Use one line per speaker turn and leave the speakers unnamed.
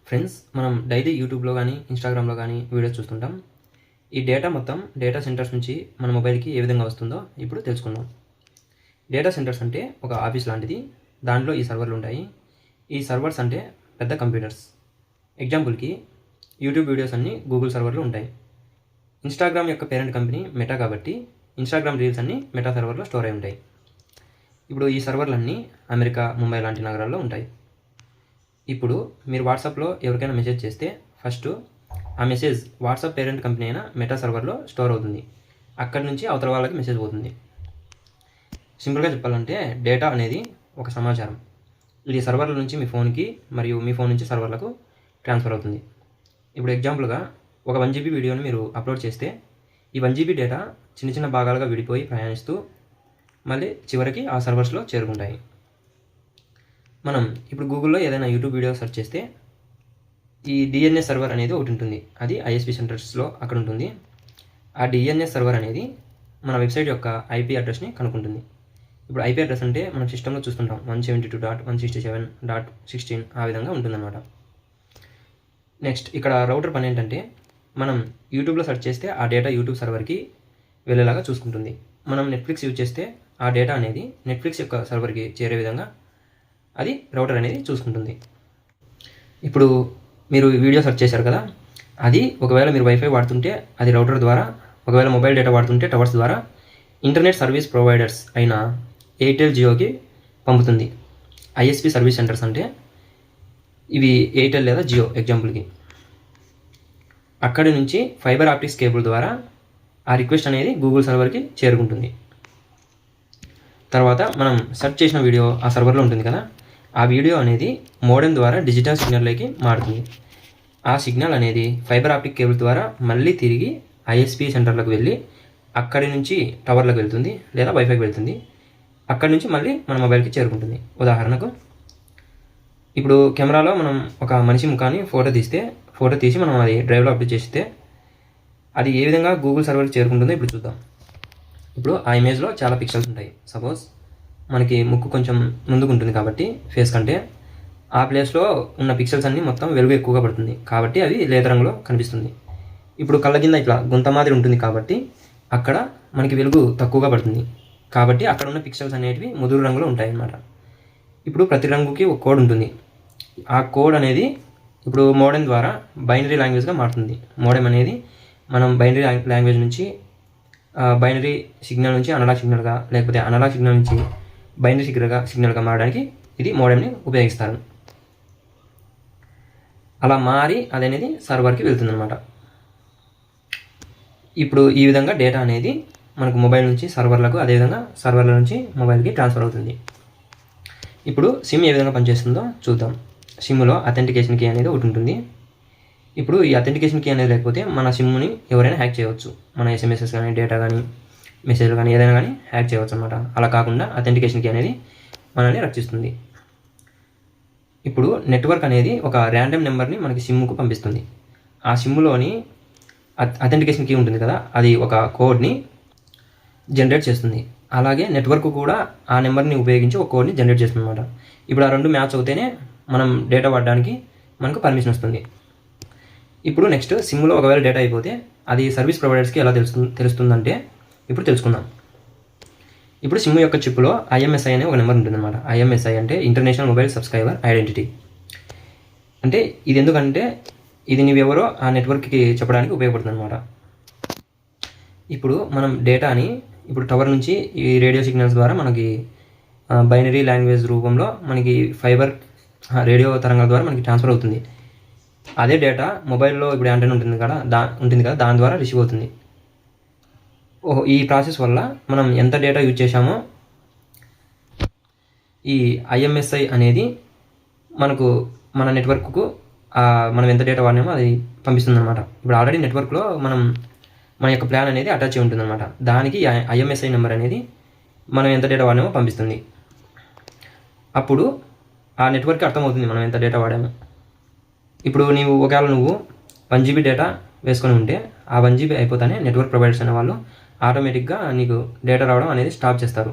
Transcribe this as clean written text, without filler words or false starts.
Friends, మనం daily యూట్యూబ్లో కానీ ఇన్స్టాగ్రామ్లో కానీ వీడియోస్ చూస్తుంటాం. ఈ డేటా మొత్తం డేటా సెంటర్స్ నుంచి మన మొబైల్కి ఏ విధంగా వస్తుందో ఇప్పుడు తెలుసుకుందాం. డేటా సెంటర్స్ అంటే ఒక ఆఫీస్ లాంటిది. దాంట్లో ఈ సర్వర్లు ఉంటాయి. ఈ సర్వర్స్ అంటే పెద్ద కంప్యూటర్స్. ఎగ్జాంపుల్కి యూట్యూబ్ వీడియోస్ అన్నీ గూగుల్ సర్వర్లు ఉంటాయి. ఇన్స్టాగ్రామ్ యొక్క పేరెంట్ కంపెనీ మెటా కాబట్టి ఇన్స్టాగ్రామ్ రీల్స్ అన్నీ మెటా సర్వర్లో స్టోర్ అయి ఉంటాయి. ఇప్పుడు ఈ సర్వర్లన్నీ అమెరికా, ముంబై లాంటి నగరాల్లో ఉంటాయి. ఇప్పుడు మీరు వాట్సాప్లో ఎవరికైనా మెసేజ్ చేస్తే ఫస్ట్ ఆ మెసేజ్ వాట్సాప్ పేరెంట్ కంపెనీ అయిన మెటా సర్వర్లో స్టోర్ అవుతుంది. అక్కడి నుంచి అవతల వాళ్ళకి మెసేజ్ పోతుంది. సింపుల్గా చెప్పాలంటే డేటా అనేది ఒక సమాచారం. ఇది సర్వర్ల నుంచి మీ ఫోన్కి మరియు మీ ఫోన్ నుంచి సర్వర్లకు ట్రాన్స్ఫర్ అవుతుంది. ఇప్పుడు ఎగ్జాంపుల్గా ఒక 1 GB వీడియోని మీరు అప్లోడ్ చేస్తే ఈ 1 GB డేటా చిన్న చిన్న భాగాలుగా విడిపోయి ప్రయాణిస్తూ మళ్ళీ చివరికి ఆ సర్వర్స్లో చేరుకుంటాయి. మనం ఇప్పుడు గూగుల్లో ఏదైనా యూట్యూబ్ వీడియో సెర్చ్ చేస్తే ఈ డిఎన్ఎస్ సర్వర్ అనేది ఒకటి ఉంటుంది. అది ఐఎస్పీ సెంటర్స్లో అక్కడ ఉంటుంది. ఆ డిఎన్ఎస్ సర్వర్ అనేది మన వెబ్సైట్ యొక్క ఐపీ అడ్రస్ని కనుక్కుంటుంది. ఇప్పుడు ఐపీ అడ్రస్ అంటే మనం సిస్టంలో చూస్తుంటాం 172.167.16 ఆ విధంగా ఉంటుందన్నమాట. నెక్స్ట్ ఇక్కడ రౌటర్ పని ఏంటంటే మనం యూట్యూబ్లో సెర్చ్ చేస్తే ఆ డేటా యూట్యూబ్ సర్వర్కి వెళ్ళేలాగా చూసుకుంటుంది. మనం నెట్ఫ్లిక్స్ యూజ్ చేస్తే ఆ డేటా అనేది నెట్ఫ్లిక్స్ యొక్క సర్వర్కి చేరే విధంగా అది రౌటర్ అనేది చూసుకుంటుంది. ఇప్పుడు మీరు వీడియో సెర్చ్ చేశారు కదా, అది ఒకవేళ మీరు వైఫై వాడుతుంటే అది రౌటర్ ద్వారా, ఒకవేళ మొబైల్ డేటా వాడుతుంటే టవర్స్ ద్వారా ఇంటర్నెట్ సర్వీస్ ప్రొవైడర్స్ అయిన ఎయిర్టెల్, జియోకి పంపుతుంది. ఐఎస్పీ సర్వీస్ సెంటర్స్ అంటే ఇవి ఎయిర్టెల్ లేదా జియో ఎగ్జాంపుల్కి. అక్కడి నుంచి ఫైబర్ ఆప్టిక్స్ కేబుల్ ద్వారా ఆ రిక్వెస్ట్ అనేది గూగుల్ సర్వర్కి చేరుకుంటుంది. తర్వాత మనం సెర్చ్ చేసిన వీడియో ఆ సర్వర్లో ఉంటుంది కదా, ఆ వీడియో అనేది మోడెమ్ ద్వారా డిజిటల్ సిగ్నల్లోకి మారుతుంది. ఆ సిగ్నల్ అనేది ఫైబర్ ఆప్టిక్ కేబుల్ ద్వారా మళ్ళీ తిరిగి ఐఎస్పీ సెంటర్లకు వెళ్ళి అక్కడి నుంచి టవర్లకు వెళ్తుంది లేదా వైఫైకి వెళ్తుంది. అక్కడి నుంచి మళ్ళీ మన మొబైల్కి చేరుకుంటుంది. ఉదాహరణకు ఇప్పుడు కెమెరాలో మనం ఒక మనిషి ముఖాన్ని ఫోటో తీసి మనం అది డ్రైవ్లో అప్లోడ్ చేస్తే అది ఏ విధంగా గూగుల్ సర్వర్కి చేరుకుంటుందో ఇప్పుడు చూద్దాం. ఇప్పుడు ఆ ఇమేజ్లో చాలా పిక్సెల్స్ ఉంటాయి. సపోజ్ మనకి ముక్కు కొంచెం ముందుకు ఉంటుంది కాబట్టి ఫేస్ కంటే ఆ ప్లేస్లో ఉన్న పిక్సెల్స్ అన్నీ మొత్తం వెలుగు ఎక్కువగా పడుతుంది కాబట్టి అవి లేత రంగులో కనిపిస్తుంది. ఇప్పుడు కళ్ళ కింద ఇట్లా గుంత మాదిరి ఉంటుంది కాబట్టి అక్కడ మనకి వెలుగు తక్కువగా పడుతుంది కాబట్టి అక్కడ ఉన్న పిక్సెల్స్ అనేటివి ముదురు రంగులో ఉంటాయి అన్నమాట. ఇప్పుడు ప్రతి రంగుకి ఒక కోడ్ ఉంటుంది. ఆ కోడ్ అనేది ఇప్పుడు మోడెమ్ ద్వారా బైనరీ లాంగ్వేజ్గా మారుతుంది. మోడెమ్ అనేది మనం బైనరీ లాంగ్వేజ్ నుంచి బైనరీ సిగ్నల్ నుంచి అనలాగ్ సిగ్నల్గా, లేకపోతే అనలాగ్ సిగ్నల్ నుంచి బైనరీ సిగ్నల్గా మారడానికి ఇది మోడెమ్ని ఉపయోగిస్తారు. అలా మారి అదనేది సర్వర్కి వెళ్తుందన్నమాట. ఇప్పుడు ఈ విధంగా డేటా అనేది మనకు మొబైల్ నుంచి సర్వర్లకు, అదేవిధంగా సర్వర్ల నుంచి మొబైల్కి ట్రాన్స్ఫర్ అవుతుంది. ఇప్పుడు సిమ్ ఏ విధంగా పనిచేస్తుందో చూద్దాం. సిమ్లో అథెంటికేషన్ కీ అనేది ఒకటి ఉంటుంది. ఇప్పుడు ఈ అథెంటికేషన్ కీ అనేది లేకపోతే మన సిమ్ని ఎవరైనా హ్యాక్ చేయవచ్చు. మన ఎస్ఎంఎస్ఎస్ కానీ, డేటా కానీ, మెసేజ్లు కానీ ఏదైనా కానీ హ్యాక్ చేయవచ్చు అనమాట. అలా కాకుండా అథెంటికేషన్ కీ అనేది మనల్ని రక్షిస్తుంది. ఇప్పుడు నెట్వర్క్ అనేది ఒక ర్యాండమ్ నెంబర్ని మనకి సిమ్కు పంపిస్తుంది. ఆ సిమ్లోని అథెంటికేషన్ కీ ఉంటుంది కదా, అది ఒక కోడ్ని జనరేట్ చేస్తుంది. అలాగే నెట్వర్క్ కూడా ఆ నెంబర్ని ఉపయోగించి ఒక కోడ్ని జనరేట్ చేస్తుంది అనమాట. ఇప్పుడు ఆ రెండు మ్యాచ్ అవుతేనే మనం డేటా వాడడానికి మనకు పర్మిషన్ వస్తుంది. ఇప్పుడు నెక్స్ట్ సిమ్లో ఒకవేళ డేటా అయిపోతే అది సర్వీస్ ప్రొవైడర్స్కి ఎలా తెలుస్తుందంటే ఇప్పుడు తెలుసుకుందాం. ఇప్పుడు సిమ్ యొక్క చిప్లో ఐఎంఎస్ఐ అనే ఒక నెంబర్ ఉంటుందన్నమాట. ఐఎంఎస్ఐ అంటే ఇంటర్నేషనల్ మొబైల్ సబ్స్క్రైబర్ ఐడెంటిటీ. అంటే ఇది ఎందుకంటే ఇది నీవెవరో ఆ నెట్వర్క్కి చెప్పడానికి ఉపయోగపడుతుంది అనమాట. ఇప్పుడు మనం డేటాని ఇప్పుడు టవర్ నుంచి ఈ రేడియో సిగ్నల్స్ ద్వారా మనకి బైనరీ లాంగ్వేజ్ రూపంలో మనకి ఫైబర్ రేడియో తరంగాల ద్వారా మనకి ట్రాన్స్ఫర్ అవుతుంది. అదే డేటా మొబైల్లో ఇప్పుడు యాంటెన్నా ఉంటుంది కదా, దాని ద్వారా రిసీవ్ అవుతుంది. ఈ ప్రాసెస్ వల్ల మనం ఎంత డేటా యూజ్ చేశామో ఈ ఐఎంఎస్ఐ అనేది మనకు మన నెట్వర్క్కు మనం ఎంత డేటా వాడినామో అది పంపిస్తుంది అనమాట. ఇప్పుడు ఆల్రెడీ నెట్వర్క్లో మన యొక్క ప్లాన్ అనేది అటాచ్ అయి ఉంటుందన్నమాట. దానికి ఐఎంఎస్ఐ నెంబర్ అనేది మనం ఎంత డేటా వాడినామో పంపిస్తుంది. అప్పుడు ఆ నెట్వర్క్కి అర్థమవుతుంది మనం ఎంత డేటా వాడామో. ఇప్పుడు ఒకవేళ నువ్వు 1 GB డేటా వేసుకొని ఉంటే ఆ 1 GB అయిపోతానే నెట్వర్క్ ప్రొవైడర్స్ అనే వాళ్ళు ఆటోమేటిక్గా నీకు డేటా రావడం అనేది స్టాప్ చేస్తారు.